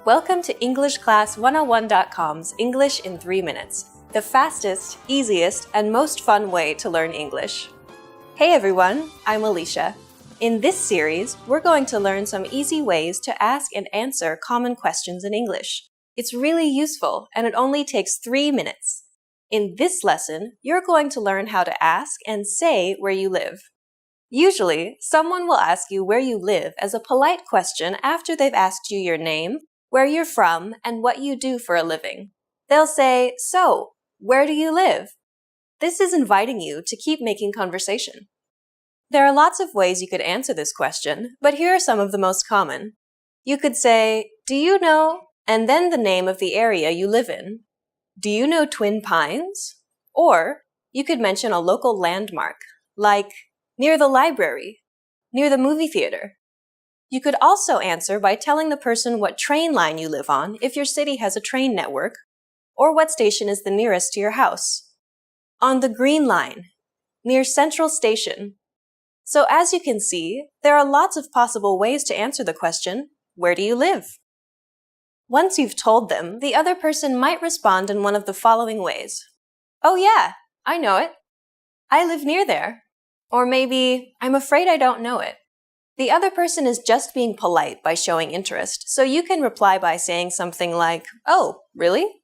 Welcome to EnglishClass101.com's English in 3 minutes, the fastest, easiest, and most fun way to learn English. Hey everyone, I'm Alicia. In this series, we're going to learn some easy ways to ask and answer common questions in English. It's really useful, and it only takes 3 minutes. In this lesson, you're going to learn how to ask and say where you live. Usually, someone will ask you where you live as a polite question after they've asked you your name, where you're from, and what you do for a living. They'll say, "So, where do you live?" This is inviting you to keep making conversation. There are lots of ways you could answer this question, but here are some of the most common. You could say, "Do you know?" and then the name of the area you live in. Do you know Twin Pines? Or you could mention a local landmark, like near the library, near the movie theater. You could also answer by telling the person what train line you live on if your city has a train network, or what station is the nearest to your house. On the Green Line, near Central Station. So as you can see, there are lots of possible ways to answer the question, where do you live? Once you've told them, the other person might respond in one of the following ways. "Oh yeah, I know it. I live near there." Or maybe, "I'm afraid I don't know it." The other person is just being polite by showing interest, so you can reply by saying something like, "Oh, really?"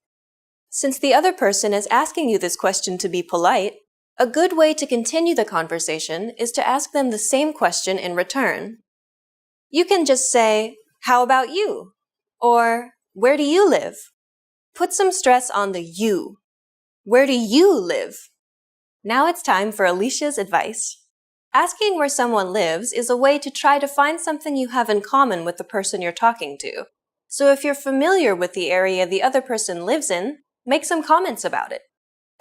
Since the other person is asking you this question to be polite, a good way to continue the conversation is to ask them the same question in return. You can just say, "How about you?" Or, "Where do you live?" Put some stress on the you. Where do you live? Now it's time for Alicia's advice. Asking where someone lives is a way to try to find something you have in common with the person you're talking to. So if you're familiar with the area the other person lives in, make some comments about it.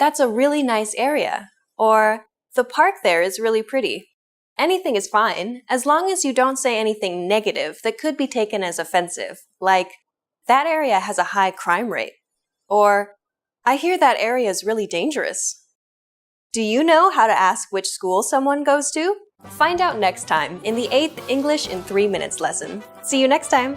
"That's a really nice area." Or, "The park there is really pretty." Anything is fine, as long as you don't say anything negative that could be taken as offensive, like, "That area has a high crime rate." Or, "I hear that area is really dangerous." Do you know how to ask which school someone goes to? Find out next time in the 8th English in 3 minutes lesson. See you next time!